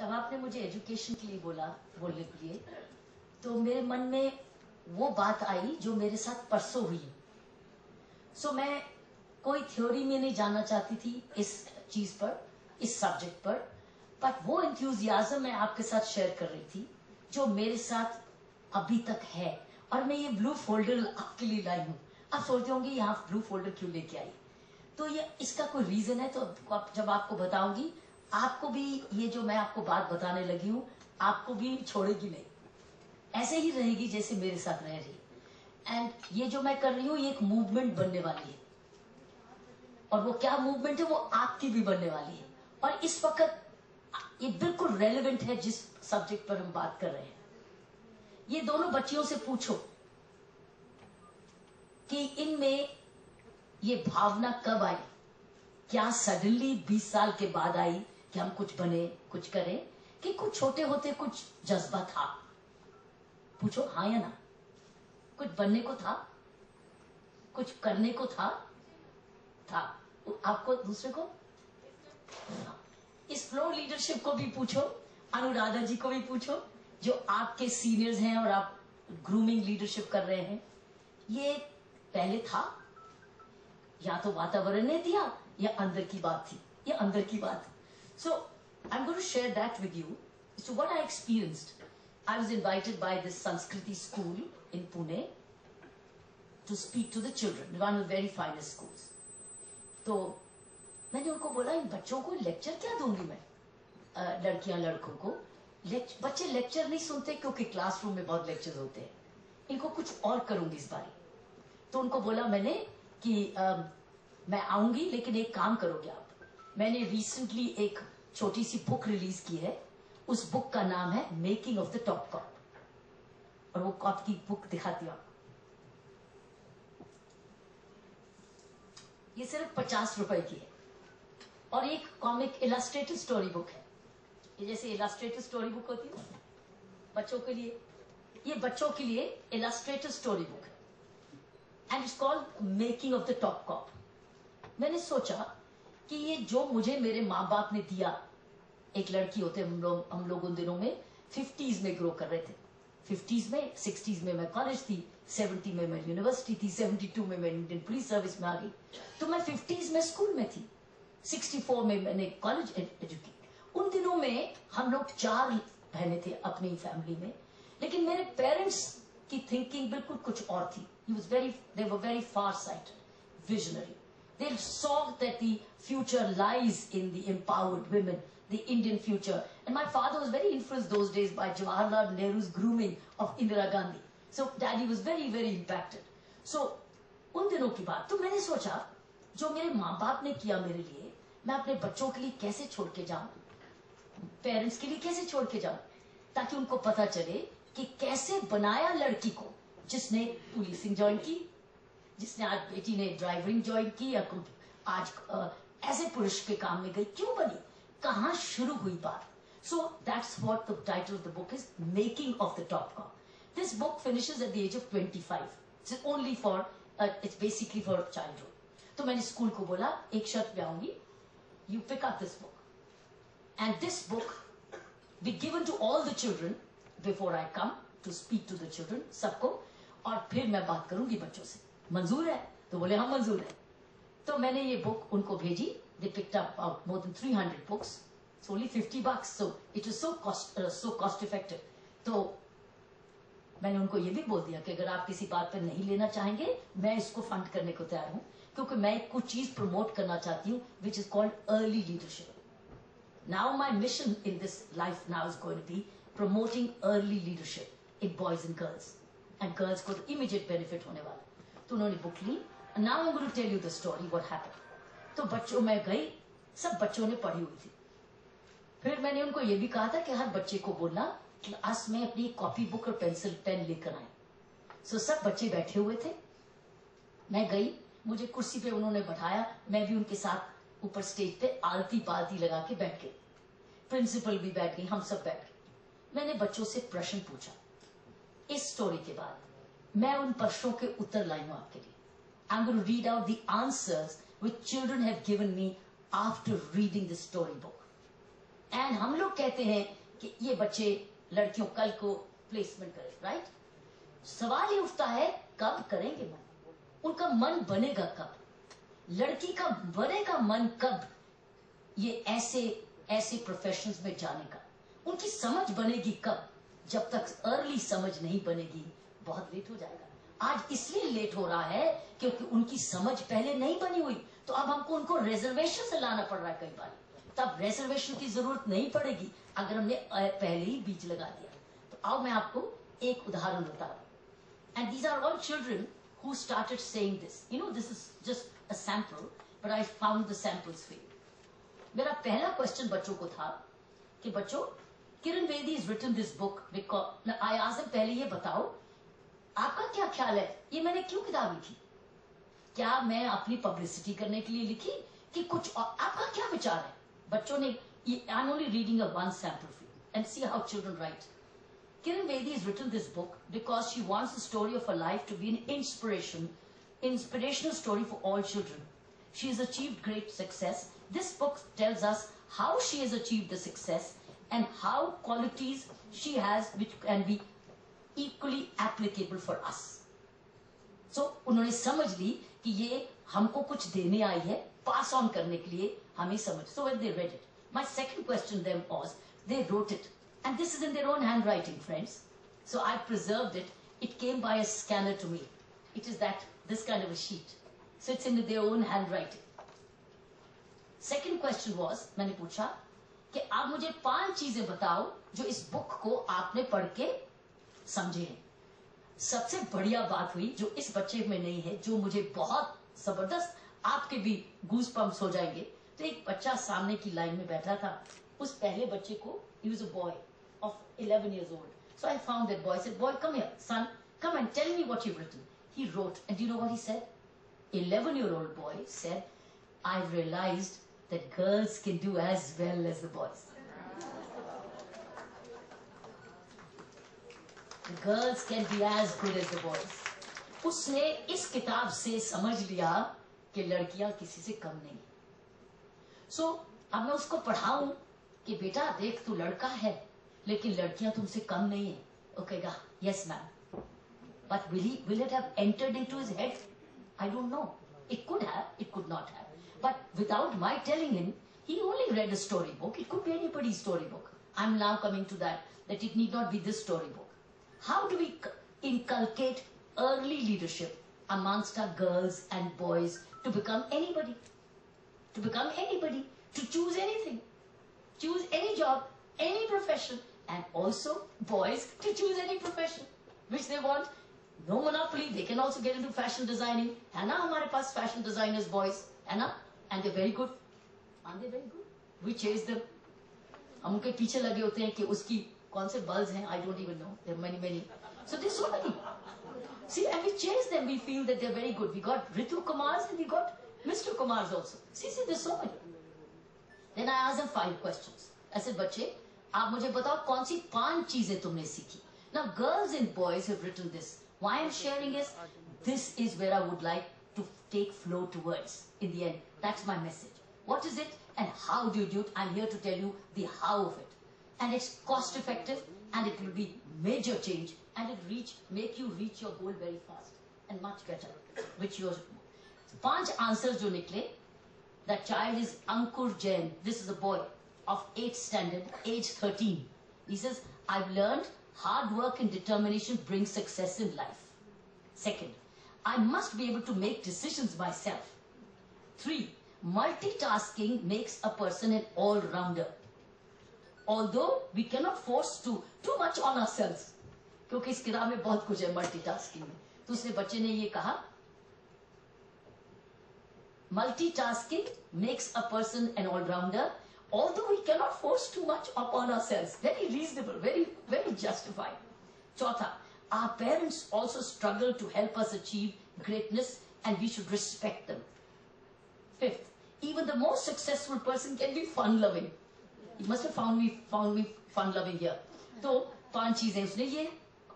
जब आपने मुझे एजुकेशन के लिए बोला बोलने के लिए, तो मेरे मन में वो बात आई जो मेरे साथ परसों हुई। सो मैं कोई थ्योरी में नहीं जानना चाहती थी इस चीज पर, इस सब्जेक्ट पर, बट वो एंथुजियाज्म मैं आपके साथ शेयर कर रही थी जो मेरे साथ अभी तक है। और मैं ये ब्लू फोल्डर आपके लिए लाई हूँ। आप सोचते होंगे यहाँ ब्लू फोल्डर क्यों लेके आई, तो ये इसका कोई रीजन है। तो जब आपको बताऊंगी, आपको भी ये जो मैं आपको बात बताने लगी हूँ आपको भी छोड़ेगी नहीं, ऐसे ही रहेगी जैसे मेरे साथ रह रही। एंड ये जो मैं कर रही हूँ ये एक मूवमेंट बनने वाली है, और वो क्या मूवमेंट है वो आपकी भी बनने वाली है। और इस वक्त ये बिल्कुल रेलेवेंट है जिस सब्जेक्ट पर हम बात कर रहे हैं। ये दोनों बच्चियों से पूछो कि इनमें ये भावना कब आई, क्या सडनली 20 साल के बाद आई कि हम कुछ बने कुछ करें, कि कुछ छोटे होते कुछ जज्बा था? पूछो हाँ या ना। कुछ बनने को था, कुछ करने को था आपको, दूसरे को। इस फ्लो लीडरशिप को भी पूछो, अनुराधा जी को भी पूछो जो आपके सीनियर्स हैं और आप ग्रूमिंग लीडरशिप कर रहे हैं। ये पहले था, या तो वातावरण ने दिया या अंदर की बात थी, ये अंदर की बात। So I am going to share that with you. So what I experienced, I was invited by this Sanskriti school in Pune to speak to the children, one of the very finest schools. तो मैंने उनको बोला इन बच्चों को lecture क्या दूंगी मैं, लड़कियां लड़कों को। बच्चे लेक्चर नहीं सुनते क्योंकि क्लासरूम में बहुत लेक्चर्स होते हैं, इनको कुछ और करूंगी इस बारी। तो उनको बोला मैंने कि मैं आऊंगी लेकिन एक काम करोगे आप। मैंने रिसेंटली एक छोटी सी बुक रिलीज की है, उस बुक का नाम है making of the top cop, और वो कॉप की बुक दिखाती हूँ। ये सिर्फ 50 रुपए की है, और एक कॉमिक इलस्ट्रेटेड स्टोरी बुक है। ये जैसे इलस्ट्रेटेड स्टोरी बुक होती है बच्चों के लिए, ये बच्चों के लिए इलस्ट्रेटेड स्टोरी बुक है, and it's called making of the top cop. मैंने सोचा कि ये जो मुझे मेरे माँ बाप ने दिया, एक लड़की होते हम लोग उन दिनों में 50s में ग्रो कर रहे थे। 50s में, 60s में मैं कॉलेज थी, 70 में मैं यूनिवर्सिटी थी, 72 में मैं इंडियन पुलिस सर्विस में आ गई। तो मैं 50s में स्कूल में थी, 64 में मैंने कॉलेज एजुकेट। उन दिनों में हम लोग 4 बहनें थे अपनी फैमिली में, लेकिन मेरे पेरेंट्स की थिंकिंग बिल्कुल कुछ और थी। They were very far-sighted, visionary. They saw that the future lies in the empowered women, the Indian future. And my father was very influenced those days by Jawaharlal Nehru's grooming of Indira Gandhi. So daddy was very, very impacted. So उन दिनों की बात, तो मैंने सोचा जो मेरे माँ बाप ने किया मेरे लिए, मैं अपने बच्चों के लिए कैसे छोड़ के जाऊं, पेरेंट्स के लिए कैसे छोड़ के जाऊं, ताकि उनको पता चले कि कैसे बनाया लड़की को जिसने पुलिसिंग ज्वाइन की, जिसने आज बेटी ने ड्राइवरिंग ज्वाइन की, या आज ऐसे पुरुष के काम में गई, क्यों बनी, कहाँ शुरू हुई बात। So that's what the title of the book is, making of the top cop. This book finishes at the age of 25। It's only for, it's basically for childhood. तो मैंने स्कूल को बोला एक शर्त पे आऊंगी, you pick up this book, and this book be given to all the children before I come to speak to the children, सबको, और फिर मैं बात करूंगी बच्चों से। मंजूर है? तो बोले हाँ मंजूर है। तो मैंने ये बुक उनको भेजी। They picked up more than 300 books. It's only $50, so it was so cost effective. तो मैंने उनको ये भी बोल दिया कि अगर आप किसी बात पर नहीं लेना चाहेंगे, मैं इसको फंड करने को तैयार हूँ, क्योंकि मैं कुछ चीज प्रमोट करना चाहती हूँ which is called early leadership. Now my mission in this life now is going to be promoting early leadership in boys and girls, and girls को तो immediate benefit होने वाला। तो उन्होंने बुक ली। Now I'm going to tell you the story what happened. तो बच्चों में गई, सब बच्चों ने पढ़ी हुई थी। फिर मैंने उनको ये भी कहा था कि हर बच्चे को बोलना क्लास में अपनी कॉपी बुक और पेंसिल पेन लेकर आए। सो सब बच्चे बैठे हुए थे, मैं गई, मुझे कुर्सी पे उन्होंने बैठाया, मैं भी उनके साथ ऊपर स्टेज पे आलती पालती लगा के बैठ गई। प्रिंसिपल भी बैठ गई, हम सब बैठ गए। मैंने बच्चों से प्रश्न पूछा। इस स्टोरी के बाद मैं उन प्रश्नों के उत्तर लाई हूं आपके लिए। I'm going to read out the answers which children have given me after reading this storybook. And हम लोग कहते हैं कि ये बच्चे लड़कियों कल को प्लेसमेंट करें, राइट? सवाल ये उठता है कब करेंगे मन, उनका मन बनेगा कब, लड़की का बनेगा मन कब, ये ऐसे ऐसे प्रोफेशंस में जाने का, उनकी समझ बनेगी कब? जब तक अर्ली समझ नहीं बनेगी बहुत लेट हो जाएगा। आज इसलिए लेट हो रहा है क्योंकि उनकी समझ पहले नहीं बनी हुई, तो अब हमको उनको रिजर्वेशन से लाना पड़ रहा है कई बार। तब रिजर्वेशन की जरूरत नहीं पड़ेगी अगर हमने पहले ही बीज लगा दिया। तो अब मैं आपको एक उदाहरण बता रहा हूं, and these are all children who started saying this. You know, this is just a sample, but I found the samples for you. मेरा पहला क्वेश्चन बच्चों को था कि बच्चों, Kiran Bedi has written this book because I asked them, पहले ये बताओ आपका क्या ख्याल है, ये मैंने क्यों किताब लिखी? क्या मैं अपनी पब्लिसिटी करने के लिए लिखी कि कुछ और? आपका क्या विचार है? बच्चों ने, I'm only reading a one sample for you and see how children write. Kiran Bedi has written this book because she wants the story of her life to be an inspirational story for all children. She has achieved great success. This book tells us how she has achieved the success and how qualities she has which can be equally applicable for us. So, उन्होंने समझ ली कि ये हमको कुछ देने आई है, pass on करने के लिए हमें समझ. So when they read it, my second question to them was, they wrote it. And this is in their own handwriting, friends. So I preserved it. It came by a scanner to me. It is this kind of a sheet. So it's in their own handwriting. Second question was, मैंने पूछा कि आप मुझे 5 चीजें बताओ जो इस book को आपने पढ़ के समझे हैं. सबसे बढ़िया बात हुई जो इस बच्चे में नहीं है, जो मुझे बहुत जबरदस्त, आपके भी गूज पम्प्स हो जाएंगे. तो एक बच्चा सामने की लाइन में बैठा था. उस पहले बच्चे को, he was a boy of 11 years old. So I found that boy. I said, boy, come here, son, come and tell me what you've written. He wrote, and do you know what he said? 11-year-old boy said, I've realized that girls can do as well as the boys. The girls can be as good as the boys. उसने इस किताब से समझ लिया कि लड़कियां किसी से कम नहीं. So अब मैं उसको पढ़ाऊं कि बेटा देख, तू लड़का है लेकिन लड़कियां तुमसे कम नहीं है. ओकेगा, yes ma'am. But will it have entered into his head? I don't know. It could have, it could not have. But without my telling him, he only read a storybook. It could be anybody's storybook. I'm now coming to that it need not be this storybook. How do we inculcate early leadership amongst our girls and boys to become anybody? To become anybody, to choose anything. Choose any job, any profession, and also boys to choose any profession which they want. No monopoly. They can also get into fashion designing. है ना हमारे पास fashion designers boys, है ना? And they're very good. Aren't they very good? We chase them. हम उनके पीछे लगे होते हैं कि उसकी कौन से bulbs हैं. I don't even know. There are many. So there's so many. See, and we chase them. We feel that they're very good. We got Ritu Kumars and we got Mr. Kumars also. See, there's so many. Then I asked them 5 questions. I said, बच्चे, आप मुझे बताओ कौन सी 5 चीजें तुमने सीखी. Now, girls and boys have written this. Why I'm sharing is, this is where I would like to take flow towards. In the end, that's my message. What is it and how do you do it? I'm here to tell you the how of it. And it's cost effective and it will be major change and it make you reach your goal very fast and much better. Which yours. 5 answers जो निकले. That child is Ankur Jain. This is a boy of 8th standard, age 13. He says, I've learned hard work and determination brings success in life. Second, I must be able to make decisions myself. 3, multitasking makes a person an all-rounder. Although we cannot force too much on ourselves. क्योंकि इस किताब में बहुत कुछ है multitasking में. तो उसने बच्चे ने ये कहा, multitasking makes a person an all-rounder, although we cannot force too much upon ourselves. Very reasonable, very, very justified. Chautha, our parents also struggle to help us achieve greatness and we should respect them. 5th, even the most successful person can be fun-loving. He must have found me fun-loving here. So, 5 चीजें उसने ये,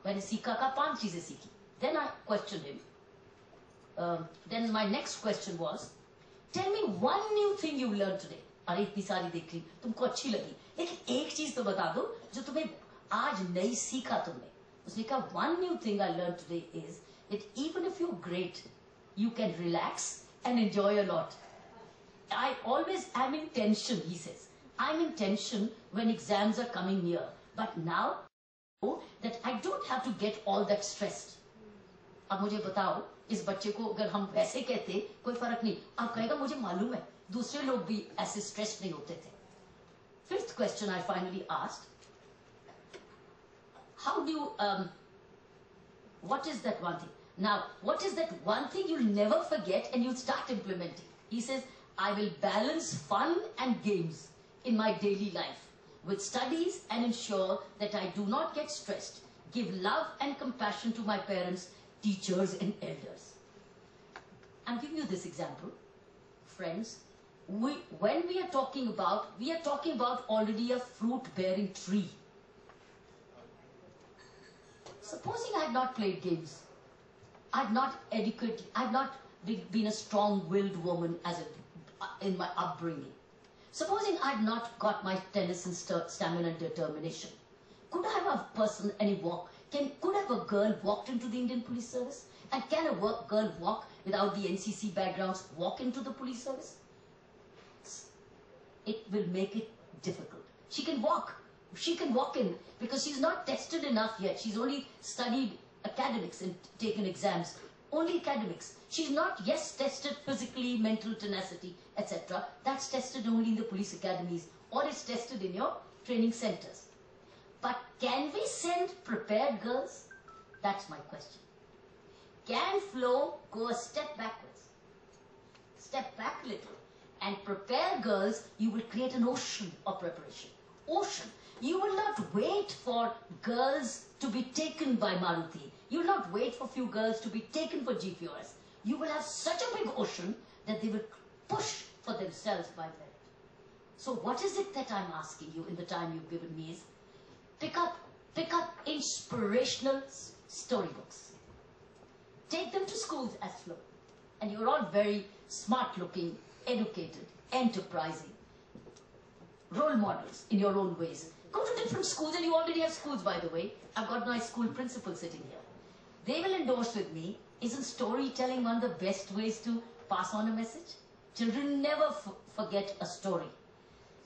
मैंने सीखा का 5 चीजें सीखी. Then I questioned him. Then my next question was, tell me one new thing you learned today. अरे इतनी सारी देख ली, तुमको अच्छी लगी. लेकिन एक चीज तो बता दो जो तुम्हें आज नई सीखा तुमने. उसने कहा, one new thing I learned today is that even if you're great, you can relax and enjoy a lot. I always am in tension, he says. I'm in tension when exams are coming near. But now, I know that I don't have to get all that stressed. अब मुझे बताओ, इस बच्चे को अगर हम वैसे कहते, कोई फर्क नहीं. अब कहेगा, मुझे मालूम है, दूसरे लोग भी ऐसे स्ट्रेस नहीं होते थे. Fifth question I finally asked, how do you, what is that one thing? Now, what is that one thing you'll never forget and you'll start implementing? He says, I will balance fun and games in my daily life with studies and ensure that I do not get stressed. Give love and compassion to my parents, teachers and elders. I'm giving you this example. Friends, when we are talking about already a fruit-bearing tree. Supposing I had not played games, I had not been a strong-willed woman in my upbringing. Supposing I had not got my tennis and stamina and determination, could I have a person could have a girl walked into the Indian Police Service? And can a girl walk without the NCC backgrounds walk into the police service? It will make it difficult. She can walk. She can walk in because she's not tested enough yet. She's only studied academics and taken exams. Only academics. She's not yet tested physically, mental tenacity, etc. That's tested only in the police academies or it's tested in your training centers. But can we send prepared girls? That's my question. Can Flo go a step backwards? Step back a little and prepare girls. You will create an ocean of preparation. Ocean. You will not wait for girls to be taken by Maruti. You will not wait for few girls to be taken for GPOS. You will have such a big ocean that they will push for themselves by merit. So what is it that I'm asking you in the time you've given me is pick up inspirational storybooks. Take them to schools as Flo. And you're all very smart looking, educated, enterprising, role models in your own ways. Go to different schools, and you already have schools, by the way. I've got my school principal sitting here. They will endorse with me. Isn't storytelling one of the best ways to pass on a message? Children never forget a story.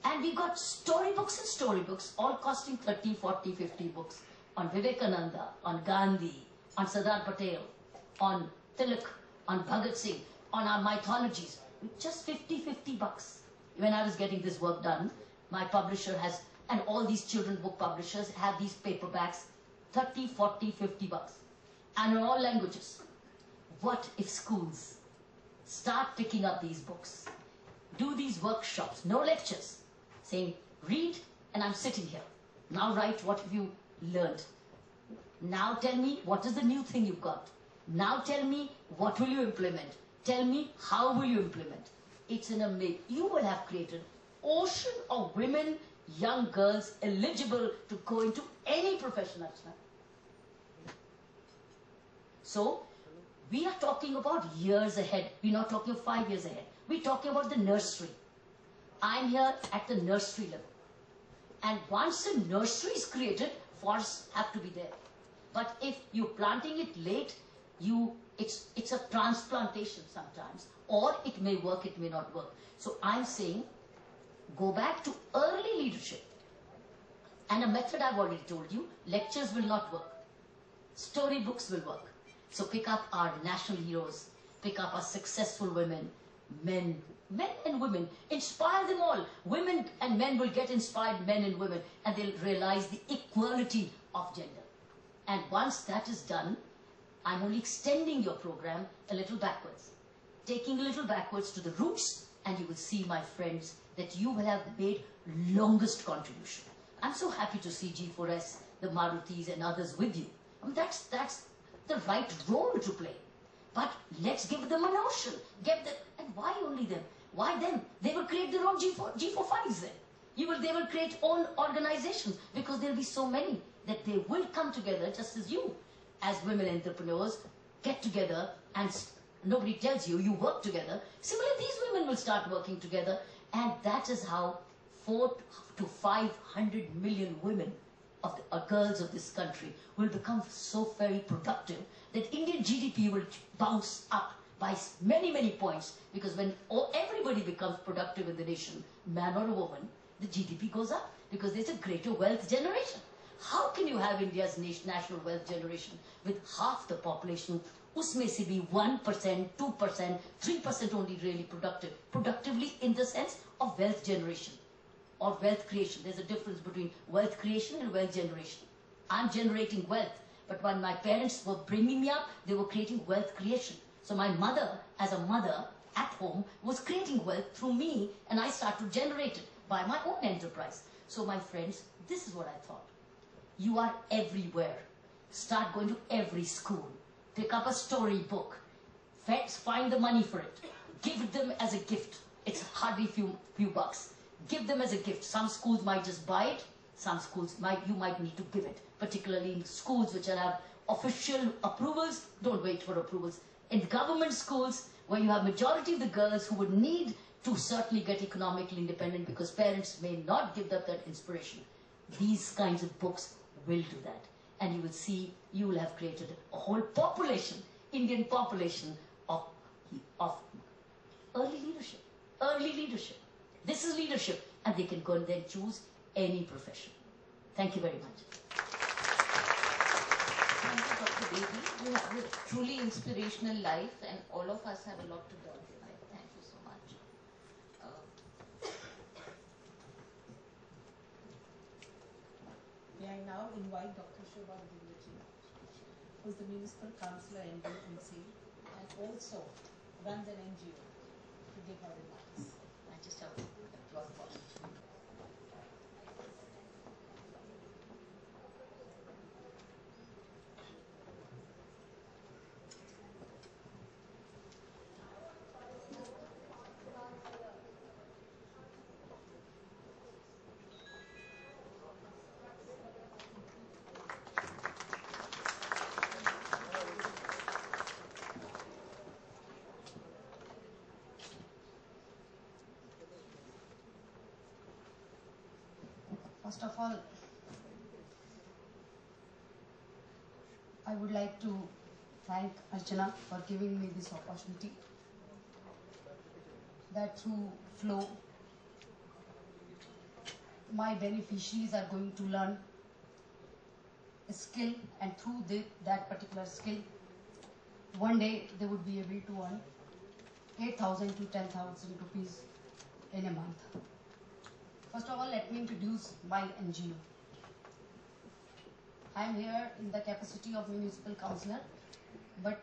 And we got storybooks, all costing 30, 40, 50 books on Vivekananda, on Gandhi, on Sardar Patel, on Tilak, on Bhagat Singh, on our mythologies, with just 50 bucks. When I was getting this work done, my publisher has, and all these children book publishers have these paperbacks, 30, 40, 50 bucks. And in all languages. What if schools start picking up these books? Do these workshops, no lectures, saying, read, and I'm sitting here. Now write, what have you learned? Now tell me, what is the new thing you've got? Now tell me, what will you implement? Tell me, how will you implement? It's an amazing, you will have created ocean of women, young girls eligible to go into any profession. So, we are talking about years ahead. We're not talking of 5 years ahead. We're talking about the nursery. I'm here at the nursery level. And once the nursery is created, forests have to be there. But if you're planting it late, it's a transplantation sometimes. Or it may work, it may not work. So I'm saying, go back to early leadership. And a method I've already told you, lectures will not work. Storybooks will work. So pick up our national heroes, pick up our successful women, men and women. Inspire them all. Women and men will get inspired, men and women, and they'll realize the equality of gender. And once that is done, I'm only extending your program a little backwards. Taking a little backwards to the roots, and you will see, my friends, that you will have made longest contribution. I'm so happy to see G4S, the Marutis and others with you. I mean, that's the right role to play. But let's give them an ocean. And why only them? Why them? They will create their own G45s then. They will create own organizations because there will be so many that they will come together just as you, as women entrepreneurs, get together and nobody tells you, you work together. Similarly, these women will start working together, and that is how 4 to 500 million women of the girls of this country will become so very productive that Indian GDP will bounce up by many, many points, because when everybody becomes productive in the nation, man or a woman, the GDP goes up because there's a greater wealth generation. How can you have India's national wealth generation with half the population, usme se bhi 1%, 2%, 3% only really productive? Productively in the sense of wealth generation or wealth creation. There's a difference between wealth creation and wealth generation. I'm generating wealth, but when my parents were bringing me up, they were creating wealth creation. So my mother, as a mother at home, was creating wealth through me, and I started to generate it by my own enterprise. So my friends, this is what I thought. You are everywhere. Start going to every school. Pick up a storybook. Find the money for it. Give them as a gift. It's hardly few bucks. Give them as a gift. Some schools might just buy it. Some schools you might need to give it. Particularly in schools which have official approvals, don't wait for approvals. In government schools, where you have majority of the girls who would need to certainly get economically independent because parents may not give them that inspiration, these kinds of books will do that. And you will see, you will have created a whole population, Indian population of early leadership. Early leadership. This is leadership, and they can go and then choose any profession. Thank you very much. Thank you, Dr. Bedi. You have a truly inspirational life, and all of us have a lot to learn from it. Thank you so much. May I now invite Dr. Shobha Divyaji, who is the Municipal Councillor NDMC and also runs an NGO, to give her remarks. I just have to work for it. First of all, I would like to thank Archana for giving me this opportunity, that through Flow, my beneficiaries are going to learn a skill, and through that particular skill, one day they would be able to earn 8,000 to 10,000 rupees in a month. First of all, let me introduce my NGO. I am here in the capacity of municipal councillor, but